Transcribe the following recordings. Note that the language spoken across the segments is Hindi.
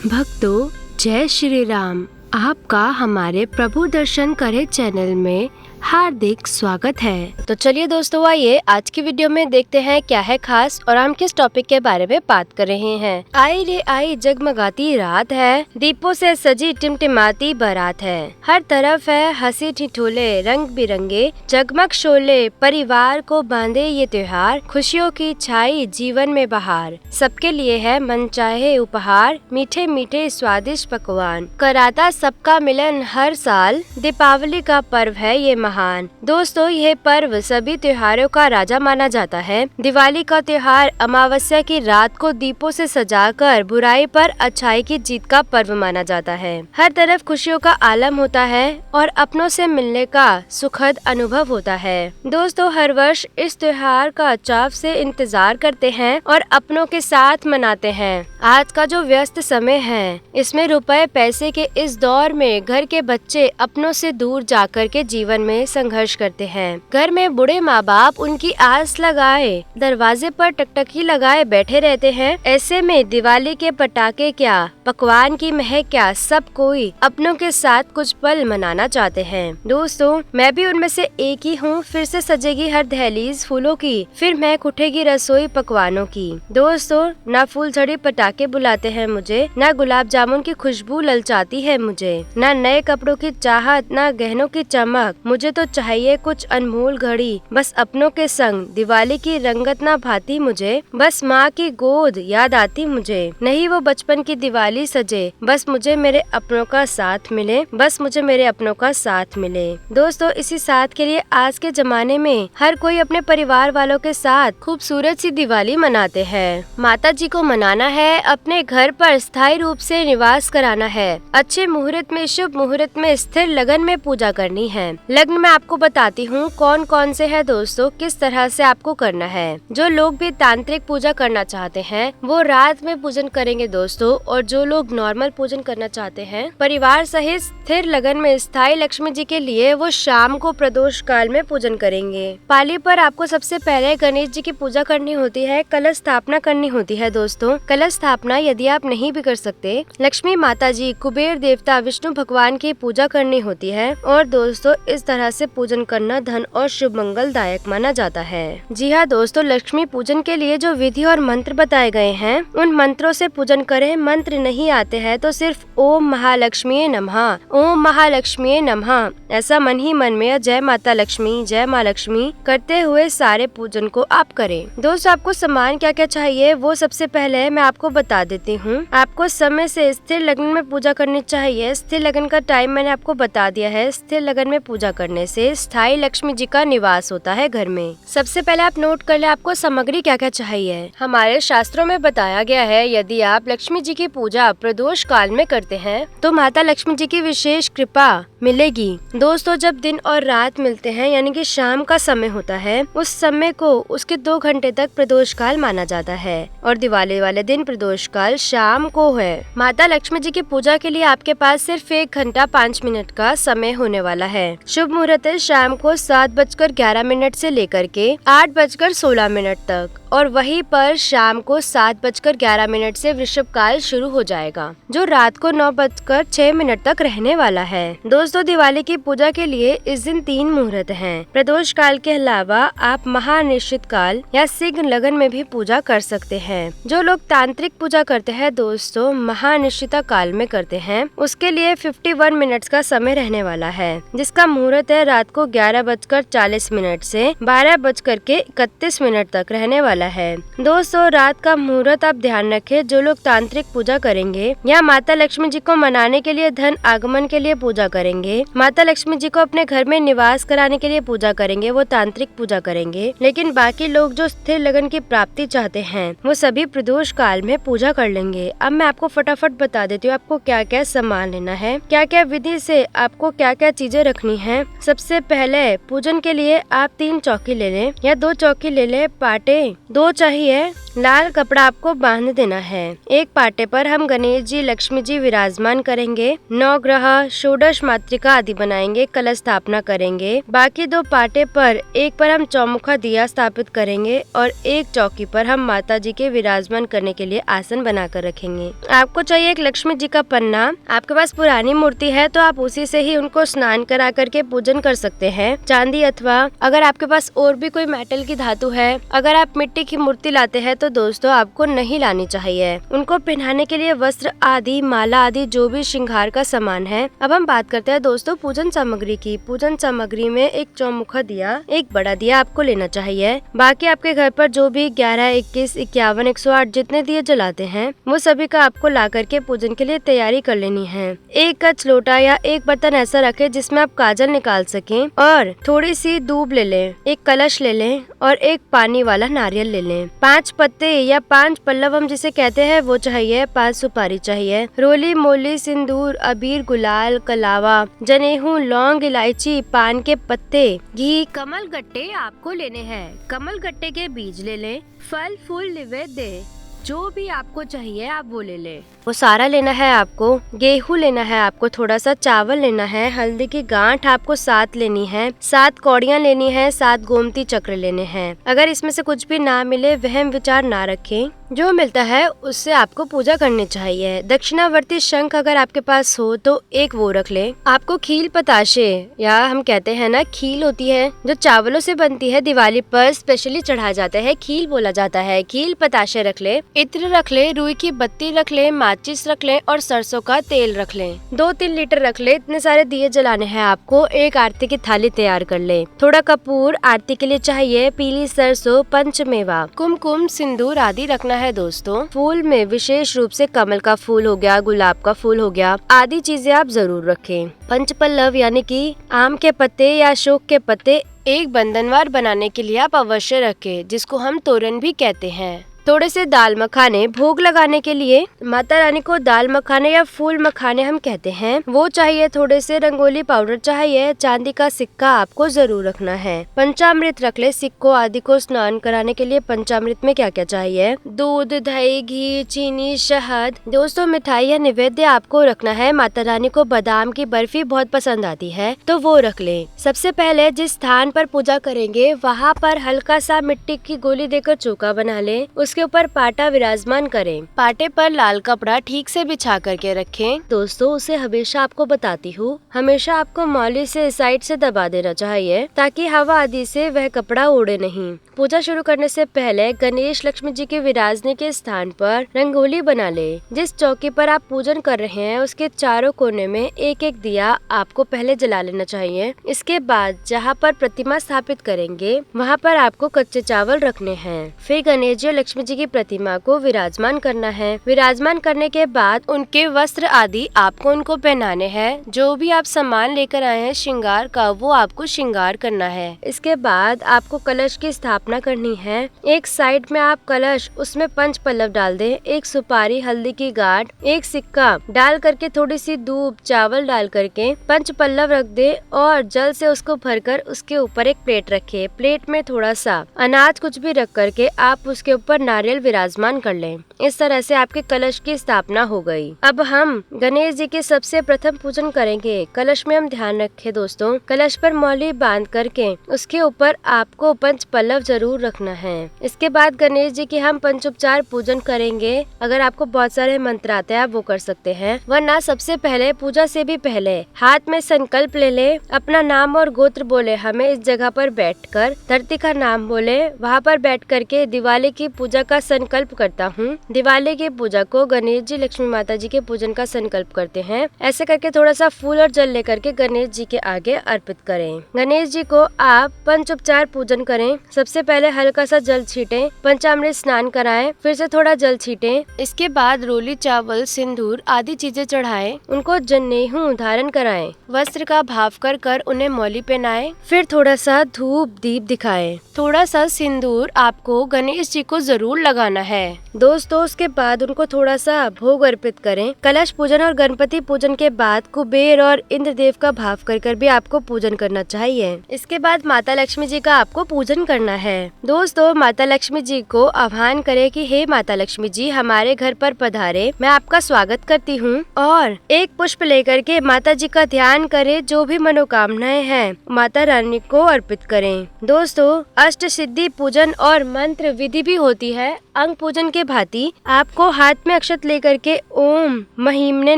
भक्तों, जय श्री राम। आपका हमारे प्रभु दर्शन करे चैनल में हार्दिक स्वागत है। तो चलिए दोस्तों, आइए आज की वीडियो में देखते हैं क्या है खास और हम किस टॉपिक के बारे में बात कर रहे हैं। आई रे आई जगमगाती रात है, दीपों से सजी टिमटिमाती बारात है। हर तरफ है हंसी ठिठोले रंग बिरंगे जगमग शोले, परिवार को बांधे ये त्योहार, खुशियों की छाई जीवन में बहार। सबके लिए है मनचाहे उपहार, मीठे मीठे स्वादिष्ट पकवान, कराता सबका मिलन हर साल, दीपावली का पर्व है ये महान। दोस्तों, यह पर्व सभी त्योहारों का राजा माना जाता है। दिवाली का त्योहार अमावस्या की रात को दीपों से सजाकर बुराई पर अच्छाई की जीत का पर्व माना जाता है। हर तरफ खुशियों का आलम होता है और अपनों से मिलने का सुखद अनुभव होता है। दोस्तों, हर वर्ष इस त्योहार का चाव से इंतजार करते हैं और अपनों के साथ मनाते हैं। आज का जो व्यस्त समय है, इसमें रुपए पैसे के इस दौर में घर के बच्चे अपनों से दूर जाकर के जीवन में संघर्ष करते हैं। घर में बूढ़े माँ बाप उनकी आस लगाए दरवाजे पर टकटकी लगाए बैठे रहते हैं। ऐसे में दिवाली के पटाखे क्या, पकवान की महक क्या, सब कोई अपनों के साथ कुछ पल मनाना चाहते हैं। दोस्तों, मैं भी उनमें से एक ही हूँ। फिर से सजेगी हर दहलीज फूलों की, फिर महक उठेगी रसोई पकवानों की। दोस्तों, ना फूलझड़ी पटाखे बुलाते हैं मुझे, ना गुलाब जामुन की खुशबू ललचाती है मुझे, ना नए कपड़ों की चाहत, ना गहनों की चमक। मुझे तो चाहिए कुछ अनमोल घड़ी, बस अपनों के संग। दिवाली की रंगत ना भाती मुझे, बस माँ की गोद याद आती मुझे। नहीं वो बचपन की दिवाली सजे, बस मुझे मेरे अपनों का साथ मिले, बस मुझे मेरे अपनों का साथ मिले। दोस्तों, इसी साथ के लिए आज के जमाने में हर कोई अपने परिवार वालों के साथ खूबसूरत सी दिवाली मनाते हैं। माता जी को मनाना है, अपने घर पर स्थायी रूप से निवास कराना है। अच्छे मुहूर्त में, शुभ मुहूर्त में, स्थिर लगन में पूजा करनी है। लग्न में आपको बताती हूँ कौन कौन से है दोस्तों, किस तरह से आपको करना है। जो लोग भी तांत्रिक पूजा करना चाहते हैं वो रात में पूजन करेंगे दोस्तों, और जो लोग नॉर्मल पूजन करना चाहते हैं परिवार सहित स्थिर लगन में स्थायी लक्ष्मी जी के लिए, वो शाम को प्रदोष काल में पूजन करेंगे। पाली पर आपको सबसे पहले गणेश जी की पूजा करनी होती है, कलश स्थापना करनी होती है। दोस्तों, कलश स्थापना यदि आप नहीं भी कर सकते, लक्ष्मी माता जी, कुबेर देवता, विष्णु भगवान की पूजा करनी होती है। और दोस्तों, इस तरह से पूजन करना धन और शुभ मंगलदायक माना जाता है। जी हाँ दोस्तों, लक्ष्मी पूजन के लिए जो विधि और मंत्र बताए गए हैं उन मंत्रों से पूजन करें। मंत्र नहीं आते हैं तो सिर्फ ओम महालक्ष्मी नमः, ओम महालक्ष्मी नमः ऐसा मन ही मन में जय माता लक्ष्मी, जय माँ लक्ष्मी करते हुए सारे पूजन को आप करें। दोस्तों, आपको सामान क्या क्या चाहिए वो सबसे पहले मैं आपको बता देती हूँ। आपको समय से स्थिर लगन में पूजा करनी चाहिए। स्थिर लगन का टाइम मैंने आपको बता दिया है। स्थिर लगन में पूजा करने से स्थायी लक्ष्मी जी का निवास होता है घर में। सबसे पहले आप नोट कर ले आपको सामग्री क्या क्या चाहिए। हमारे शास्त्रों में बताया गया है, यदि आप लक्ष्मी जी की पूजा प्रदोष काल में करते हैं तो माता लक्ष्मी जी की विशेष कृपा मिलेगी। दोस्तों, जब दिन और रात मिलते हैं यानी कि शाम का समय होता है, उस समय को उसके 2 घंटे तक प्रदोष काल माना जाता है और दिवाली वाले दिन प्रदोष काल शाम को है। माता लक्ष्मी जी की पूजा के लिए आपके पास सिर्फ 1 घंटा 5 मिनट का समय होने वाला है। शुभ मुहूर्त है शाम को 7:11 से लेकर के 8:16 तक, और वहीं पर शाम को 7:11 से वृषभ काल शुरू हो जाएगा, जो रात को 9:06 तक रहने वाला है। दोस्तों, दिवाली की पूजा के लिए इस दिन 3 मुहूर्त हैं। प्रदोष काल के अलावा आप महानिश्चित काल या शीघ्र लगन में भी पूजा कर सकते हैं। जो लोग तांत्रिक पूजा करते हैं दोस्तों, महानिश्चित काल में करते हैं, उसके लिए 51 मिनट का समय रहने वाला है, जिसका मुहूर्त है रात को 11:40 से 12:31 तक रहने वाला है। दोस्तों, रात का मुहूर्त आप ध्यान रखें। जो लोग तांत्रिक पूजा करेंगे या माता लक्ष्मी जी को मनाने के लिए, धन आगमन के लिए पूजा करेंगे, माता लक्ष्मी जी को अपने घर में निवास कराने के लिए पूजा करेंगे, वो तांत्रिक पूजा करेंगे। लेकिन बाकी लोग जो स्थिर लगन की प्राप्ति चाहते हैं वो सभी प्रदोष काल में पूजा कर लेंगे। अब मैं आपको फटाफट बता देती हूँ आपको क्या क्या सामान लेना है, क्या क्या विधि से आपको क्या क्या चीजें रखनी है। सबसे पहले पूजन के लिए आप 3 चौकी ले लें या 2 चौकी ले लें, पाटे दो चाहिए लाल कपड़ा आपको बांध देना है। एक पाटे पर हम गणेश जी, लक्ष्मी जी विराजमान करेंगे। 9 ग्रह, षोडश मातृका आदि बनाएंगे, कलश स्थापना करेंगे। बाकी 2 पाटे पर एक पर हम चौमुखा दिया स्थापित करेंगे और एक चौकी पर हम माता जी के विराजमान करने के लिए आसन बनाकर रखेंगे। आपको चाहिए एक लक्ष्मी जी का पन्ना। आपके पास पुरानी मूर्ति है तो आप उसी से ही उनको स्नान करा करके पूजन कर सकते हैं। चांदी अथवा अगर आपके पास और भी कोई मेटल की धातु है, अगर आप मिट्टी की मूर्ति लाते हैं तो दोस्तों आपको नहीं लानी चाहिए। उनको पहनाने के लिए वस्त्र आदि, माला आदि जो भी श्रृंगार का सामान है। अब हम बात करते हैं दोस्तों पूजन सामग्री की। पूजन सामग्री में एक चौमुखा दिया, एक बड़ा दिया आपको लेना चाहिए। बाकी आपके घर पर जो भी 11, 21, 51, 108 जितने दिए जलाते हैं वो सभी का आपको ला करके पूजन के लिए तैयारी कर लेनी है। एक कच लोटा या एक बर्तन ऐसा रखे जिसमें आप काजल निकाल सकें और थोड़ी सी दूब ले लें, एक कलश ले लें और एक पानी वाला नारियल ले लें। 5 पत्ते या 5 पल्लव हम जिसे कहते हैं वो चाहिए। 5 सुपारी चाहिए। रोली, मोली, सिंदूर, अबीर, गुलाल, कलावा, जनेऊ, लौंग, इलायची, पान के पत्ते, घी, कमल गट्टे आपको लेने हैं। कमल गट्टे के बीज ले लें। फल फूल निवेद्य जो भी आपको चाहिए आप वो ले लें। वो सारा लेना है आपको। गेहूं लेना है आपको, थोड़ा सा चावल लेना है। हल्दी की गांठ आपको 7 लेनी है। 7 कौड़ियाँ लेनी है। 7 गोमती चक्र लेने हैं। अगर इसमें से कुछ भी ना मिले वहम विचार ना रखें, जो मिलता है उससे आपको पूजा करनी चाहिए। दक्षिणावर्ती शंख अगर आपके पास हो तो एक वो रख ले। आपको खील पताशे या हम कहते हैं ना खील होती है जो चावलों से बनती है, दिवाली पर स्पेशली चढ़ाया जाता है, खील बोला जाता है। खील पताशे रख ले। इत्र रख ले। रुई की बत्ती रख ले। माचिस रख ले और सरसों का तेल रख ले। 2-3 लीटर रख ले। इतने सारे दिए जलाने हैं आपको। एक आरती की थाली तैयार कर ले। थोड़ा कपूर आरती के लिए चाहिए। पीली सरसों, पंचमेवा, कुमकुम, सिंदूर आदि रखना है दोस्तों। फूल में विशेष रूप से कमल का फूल हो गया, गुलाब का फूल हो गया आदि चीजें आप जरूर रखें। पंचपल्लव यानी कि आम के पत्ते या अशोक के पत्ते एक बंधनवार बनाने के लिए आप अवश्य रखें, जिसको हम तोरण भी कहते हैं। थोड़े से दाल मखाने भोग लगाने के लिए, माता रानी को दाल मखाने या फूल मखाने हम कहते हैं वो चाहिए। थोड़े से रंगोली पाउडर चाहिए। चांदी का सिक्का आपको जरूर रखना है। पंचामृत रख ले। सिक्कों आदि को स्नान कराने के लिए पंचामृत में क्या क्या चाहिए? दूध, दही, घी, चीनी, शहद। दोस्तों मिठाई या निवेद्य आपको रखना है। माता रानी को बादाम की बर्फी बहुत पसंद आती है तो वो रख ले। सबसे पहले जिस स्थान पर पूजा करेंगे वहाँ पर हल्का सा मिट्टी की गोली देकर चौका बना ले। उसके ऊपर पाटा विराजमान करें। पाटे पर लाल कपड़ा ठीक से बिछा करके रखें। दोस्तों उसे हमेशा आपको बताती हूँ, हमेशा आपको मौली से साइड से दबा देना चाहिए ताकि हवा आदि से वह कपड़ा उड़े नहीं। पूजा शुरू करने से पहले गणेश लक्ष्मी जी के विराजने के स्थान पर रंगोली बना ले। जिस चौकी पर आप पूजन कर रहे हैं उसके चारों कोने में एक एक दिया आपको पहले जला लेना चाहिए। इसके बाद जहाँ पर प्रतिमा स्थापित करेंगे वहाँ पर आपको कच्चे चावल रखने हैं। फिर गणेश जी और लक्ष्मी जी की प्रतिमा को विराजमान करना है। विराजमान करने के बाद उनके वस्त्र आदि आपको उनको पहनाने हैं। जो भी आप सामान लेकर आए हैं श्रृंगार का वो आपको श्रृंगार करना है। इसके बाद आपको कलश की स्थापना करनी है। एक साइड में आप कलश, उसमें 5 पल्लव डाल दें। एक सुपारी, हल्दी की गांठ, एक सिक्का डाल करके थोड़ी सी दूब, चावल डाल करके 5 पल्लव रख दे और जल से उसको भरकर उसके ऊपर एक प्लेट रखे। प्लेट में थोड़ा सा अनाज कुछ भी रख करके आप उसके ऊपर नारियल विराजमान कर लें। इस तरह से आपके कलश की स्थापना हो गई। अब हम गणेश जी के सबसे प्रथम पूजन करेंगे। कलश में हम ध्यान रखें दोस्तों, कलश पर मौली बांध करके उसके ऊपर आपको 5 पल्लव जरूर रखना है। इसके बाद गणेश जी की हम पंचोपचार पूजन करेंगे। अगर आपको बहुत सारे मंत्र आते हैं आप वो कर सकते हैं, वरना सबसे पहले पूजा से भी पहले हाथ में संकल्प ले ले। अपना नाम और गोत्र बोले। हमें इस जगह पर बैठकर धरती का नाम बोले। वहाँ पर बैठ करके दिवाली की पूजा का संकल्प करता हूँ। दिवाली की पूजा को गणेश जी, लक्ष्मी माता जी के पूजन का संकल्प करते हैं। ऐसे करके थोड़ा सा फूल और जल लेकर के गणेश जी के आगे अर्पित करें। गणेश जी को आप पंचोपचार पूजन करें। सबसे पहले हल्का सा जल छीटें, पंचामृत स्नान कराएं, फिर से थोड़ा जल छीटें। इसके बाद रोली, चावल, सिंदूर आदि चीजें चढ़ाएं। उनको जनेऊ धारण कराएं। वस्त्र का भाव कर कर उन्हें मौली पहनाएं। फिर थोड़ा सा धूप दीप दिखाएं। थोड़ा सा सिंदूर आपको गणेश जी को जरूर जरूर लगाना है। दोस्तों उसके बाद उनको थोड़ा सा भोग अर्पित करें। कलश पूजन और गणपति पूजन के बाद कुबेर और इंद्रदेव का भाव कर भी आपको पूजन करना चाहिए। इसके बाद माता लक्ष्मी जी का आपको पूजन करना है। दोस्तों माता लक्ष्मी जी को आह्वान करें कि हे माता लक्ष्मी जी हमारे घर पर पधारे, मैं आपका स्वागत करती हूँ। और एक पुष्प लेकर के माता जी का ध्यान करें, जो भी मनोकामनाएं हैं माता रानी को अर्पित करें। दोस्तों अष्ट सिद्धि पूजन और मंत्र विधि भी होती है। अंग पूजन के भांति आपको हाथ में अक्षत लेकर के ओम महिमने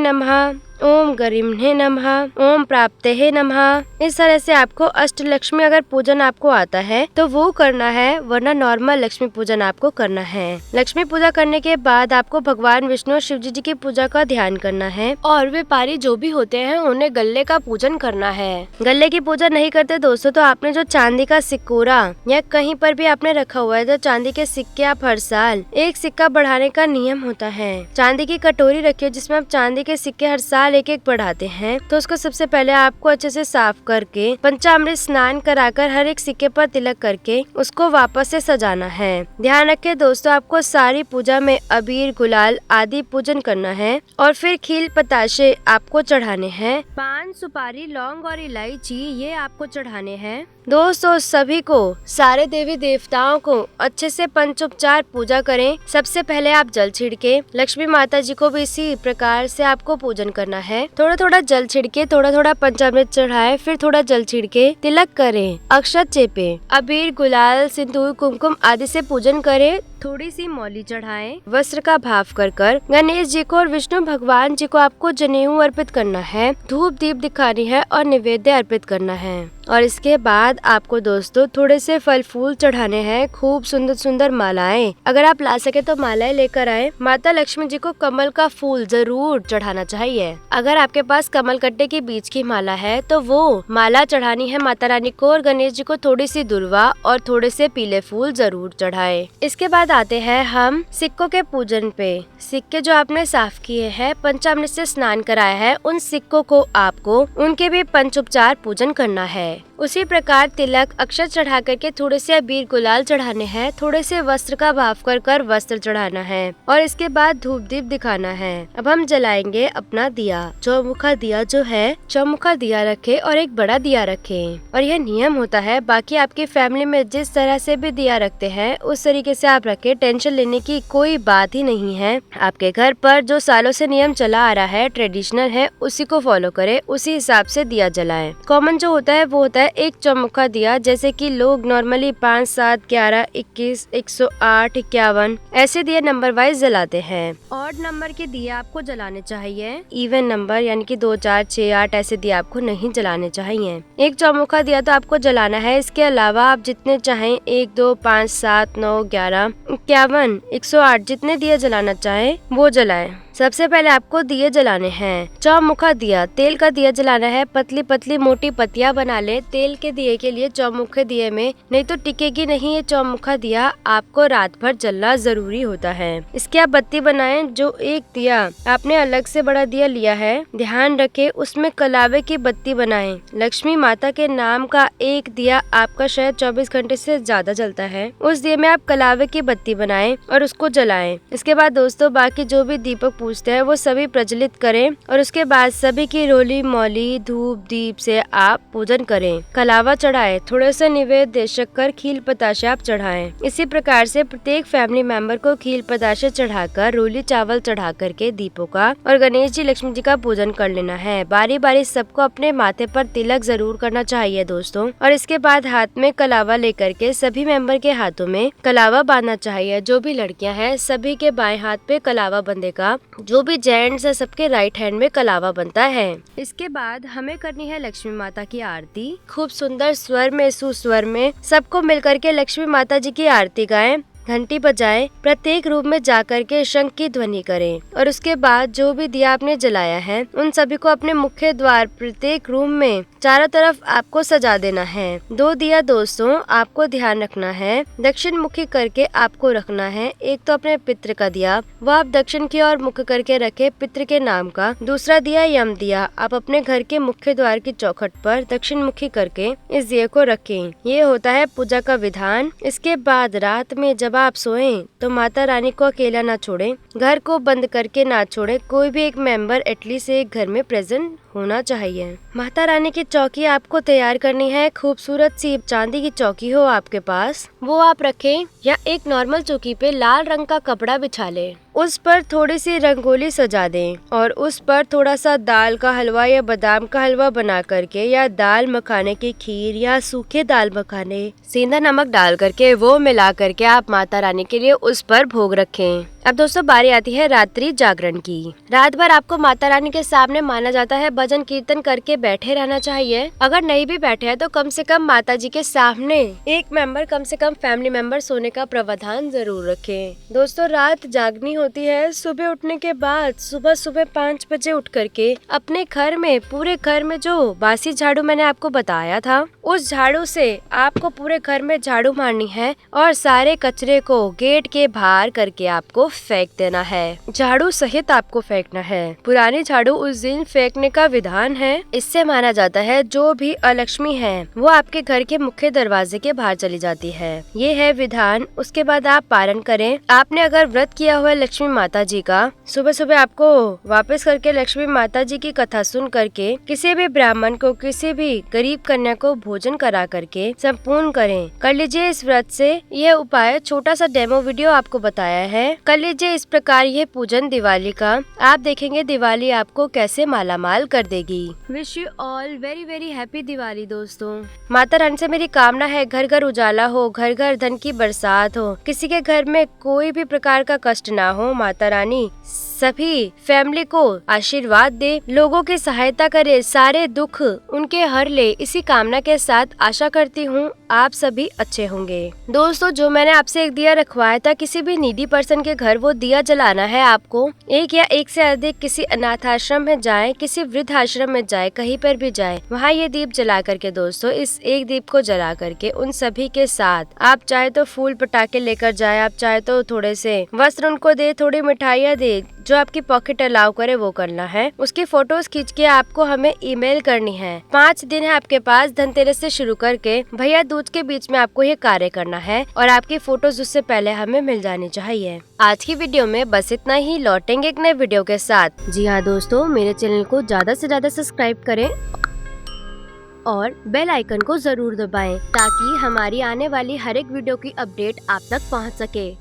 नमः, ओम गरिमने नमः, ओम प्राप्ते नमः, इस तरह से आपको अष्ट लक्ष्मी अगर पूजन आपको आता है तो वो करना है, वरना नॉर्मल लक्ष्मी पूजन आपको करना है। लक्ष्मी पूजा करने के बाद आपको भगवान विष्णु और शिव जी की पूजा का ध्यान करना है। और व्यापारी जो भी होते हैं उन्हें गल्ले का पूजन करना है। गल्ले की पूजा नहीं करते दोस्तों तो आपने जो चांदी का सिक्कोरा या कहीं पर भी आपने रखा हुआ है तो चांदी के सिक्के आप हर साल एक सिक्का बढ़ाने का नियम होता है। चांदी की कटोरी रखिए जिसमें आप चांदी के सिक्के हर साल एक एक बढ़ाते हैं, तो उसको सबसे पहले आपको अच्छे से साफ करके पंचामृत स्नान कराकर हर एक सिक्के पर तिलक करके उसको वापस से सजाना है। ध्यान रखें दोस्तों आपको सारी पूजा में अबीर गुलाल आदि पूजन करना है और फिर खील पताशे आपको चढ़ाने हैं। पान सुपारी लौंग और इलायची ये आपको चढ़ाने हैं। दोस्तों सभी को सारे देवी देवताओं को अच्छे से पंचोपचार पूजा करें। सबसे पहले आप जल छिड़के, लक्ष्मी माता जी को भी इसी प्रकार से आपको पूजन करना है। थोड़ा थोड़ा जल छिड़के, थोड़ा थोड़ा पंचामृत चढ़ाए, फिर थोड़ा जल छिड़के तिलक करें, अक्षत चेपे, अबीर गुलाल सिंदूर कुमकुम आदि से पूजन करें। थोड़ी सी मौली चढ़ाएं, वस्त्र का भाव कर गणेश जी को और विष्णु भगवान जी को आपको जनेऊ अर्पित करना है, धूप दीप दिखानी है और निवेद्य अर्पित करना है। और इसके बाद आपको दोस्तों थोड़े से फल फूल चढ़ाने हैं, खूब सुंदर सुंदर मालाएं, अगर आप ला सके तो मालाएं लेकर आए। माता लक्ष्मी जी को कमल का फूल जरूर चढ़ाना चाहिए। अगर आपके पास कमल कट्टे के बीच की माला है तो वो माला चढ़ानी है माता रानी को। और गणेश जी को थोड़ी सी दुर्वा और थोड़े से पीले फूल जरूर चढ़ाए। इसके बाद आते हैं हम सिक्कों के पूजन पे। सिक्के जो आपने साफ किए हैं, पंचामृत से स्नान कराया है, उन सिक्कों को आपको उनके भी पंचोपचार पूजन करना है। उसी प्रकार तिलक अक्षत चढ़ा करके थोड़े से अबीर गुलाल चढ़ाने हैं, थोड़े से वस्त्र का भाव कर वस्त्र चढ़ाना है और इसके बाद धूप दीप दिखाना है। अब हम जलाएंगे अपना दिया। चौमुखा दिया जो है, चौमुखा दिया रखे और एक बड़ा दिया रखे। और यह नियम होता है, बाकी आपकी फैमिली में जिस तरह से भी दिया रखते हैं उस तरीके से आप रखे, टेंशन लेने की कोई बात ही नहीं है। आपके घर पर जो सालों से नियम चला आ रहा है, ट्रेडिशनल है, उसी को फॉलो करे, उसी हिसाब से दिया जलाए। कॉमन जो होता है वो होता है एक चौमुखा दिया, जैसे कि लोग नॉर्मली 5, 7, 11, 21, 108, 51 ऐसे दिए नंबर वाइज जलाते हैं। ऑड नंबर के दिए आपको जलाने चाहिए, इवन नंबर यानी कि 2, 4, 6, 8 ऐसे दिए आपको नहीं जलाने चाहिए। एक चौमुखा दिया तो आपको जलाना है। इसके अलावा आप जितने चाहें 1, 2, 5, 7, 9, 11, 51, 108 जितने दिए जलाना चाहे वो जलाएं। सबसे पहले आपको दिए जलाने हैं। चौमुखा दिया तेल का दिया जलाना है। पतली पतली मोटी पत्तियां बना ले तेल के दिए के लिए चौमुखे दिए में, नहीं तो टिकेगी नहीं। ये चौमुखा दिया आपको रात भर जलना जरूरी होता है। इसकी आप बत्ती बनाएं। जो एक दिया आपने अलग से बड़ा दिया लिया है, ध्यान रखे उसमें कलावे की बत्ती बनाएं। लक्ष्मी माता के नाम का एक दिया आपका शायद 24 घंटे से ज्यादा जलता है, उस दिए में आप कलावे की बत्ती बनाएं और उसको जलाएं। इसके बाद दोस्तों बाकी जो भी दीपक पूजते हैं वो सभी प्रज्वलित करें और उसके बाद सभी की रोली मौली धूप दीप से आप पूजन करें। कलावा चढ़ाएं, थोड़े से निवेद्य शक्कर खील पताशे आप चढ़ाएं। इसी प्रकार से प्रत्येक फैमिली मेंबर को खील पताशे चढ़ाकर रोली चावल चढ़ा करके दीपों का और गणेश जी लक्ष्मी जी का पूजन कर लेना है। बारी बारी सबको अपने माथे पर तिलक जरूर करना चाहिए दोस्तों। और इसके बाद हाथ में कलावा लेकर के सभी मेंबर के हाथों में कलावा बांधना चाहिए। जो भी लड़कियां हैं सभी के बाएं हाथ पे कलावा बंधेगा, जो भी जेंट्स है सबके राइट हैंड में कलावा बनता है। इसके बाद हमें करनी है लक्ष्मी माता की आरती। खूब सुंदर स्वर में सुस्वर में सबको मिलकर के लक्ष्मी माता जी की आरती गाएं, घंटी बजाएं, प्रत्येक रूम में जाकर के शंख की ध्वनि करें और उसके बाद जो भी दिया आपने जलाया है उन सभी को अपने मुख्य द्वार प्रत्येक रूम में चारों तरफ आपको सजा देना है। 2 दिया दोस्तों आपको ध्यान रखना है दक्षिण मुखी करके आपको रखना है। एक तो अपने पितृ का दिया वो आप दक्षिण की ओर मुख करके रखे पितृ के नाम का। दूसरा दिया यम दिया आप अपने घर के मुख्य द्वार की चौखट पर दक्षिण मुखी करके इस दिए को रखें। ये होता है पूजा का विधान। इसके बाद रात में जब जब आप सोएं तो माता रानी को अकेला ना छोड़ें, घर को बंद करके ना छोड़ें, कोई भी एक मेंबर एटलीस्ट एक घर में प्रेजेंट होना चाहिए। माता रानी की चौकी आपको तैयार करनी है। खूबसूरत सी चांदी की चौकी हो आपके पास, वो आप रखें या एक नॉर्मल चौकी पे लाल रंग का कपड़ा बिछा लें। उस पर थोड़ी सी रंगोली सजा दें और उस पर थोड़ा सा दाल का हलवा या बादाम का हलवा बना करके या दाल मखाने की खीर या सूखे दाल मखाने सेंधा नमक डाल करके वो मिला करके आप माता रानी के लिए उस पर भोग रखें। अब दोस्तों बारी आती है रात्रि जागरण की। रात भर आपको माता रानी के सामने माना जाता है भजन कीर्तन करके बैठे रहना चाहिए। अगर नहीं भी बैठे हैं तो कम से कम माता जी के सामने एक मेंबर, कम से कम फैमिली मेंबर सोने का प्रावधान जरूर रखें। दोस्तों रात जागनी होती है। सुबह उठने के बाद सुबह 5 बजे उठ करके अपने घर में, पूरे घर में जो बासी झाड़ू मैंने आपको बताया था, उस झाड़ू से आपको पूरे घर में झाड़ू मारनी है और सारे कचरे को गेट के बाहर करके आपको फेंक देना है। झाड़ू सहित आपको फेंकना है। पुरानी झाड़ू उस दिन फेंकने का विधान है। इससे माना जाता है जो भी अलक्ष्मी है वो आपके घर के मुख्य दरवाजे के बाहर चली जाती है। ये है विधान। उसके बाद आप पालन करें। आपने अगर व्रत किया हुआ लक्ष्मी माता जी का, सुबह आपको वापस करके लक्ष्मी माता जी की कथा सुन करके किसी भी ब्राह्मण को, किसी भी गरीब कन्या को भोजन करा करके संपूर्ण करें। कर लीजिए इस व्रत से यह उपाय। छोटा सा डेमो वीडियो आपको बताया है। कर लीजिए इस प्रकार ये पूजन दिवाली का। आप देखेंगे दिवाली आपको कैसे मालामाल कर देगी। Wish you all very very happy Diwali दोस्तों। माता रानी से मेरी कामना है घर घर उजाला हो, घर घर धन की बरसात हो, किसी के घर में कोई भी प्रकार का कष्ट ना हो। माता रानी सभी फैमिली को आशीर्वाद दे, लोगों की सहायता करे, सारे दुख उनके हर ले। इसी कामना के साथ आशा करती हूँ आप सभी अच्छे होंगे। दोस्तों जो मैंने आपसे एक दिया रखवाया था, किसी भी नीडी पर्सन के घर वो दिया जलाना है आपको। एक या एक से अधिक किसी अनाथ आश्रम में जाए, किसी वृद्ध आश्रम में जाए, कहीं पर भी जाए, वहाँ ये दीप जला करके दोस्तों, इस एक दीप को जला करके उन सभी के साथ आप चाहे तो फूल पटाखे लेकर जाए, आप चाहे तो थोड़े से वस्त्र उनको दे, थोड़ी मिठाइयाँ दे, जो आपकी पॉकेट अलाउ करे वो करना है। उसकी फोटोज खींच के आपको हमें ईमेल करनी है। 5 दिन है आपके पास धनतेरस से शुरू करके भैया दूज के बीच में आपको ये कार्य करना है और आपकी फोटोज उससे पहले हमें मिल जानी चाहिए। आज की वीडियो में बस इतना ही। लौटेंगे एक नए वीडियो के साथ। जी हाँ दोस्तों, मेरे चैनल को ज्यादा से ज्यादा सब्सक्राइब करें और बेल आइकन को जरूर दबाएं ताकि हमारी आने वाली हर एक वीडियो की अपडेट आप तक पहुंच सके।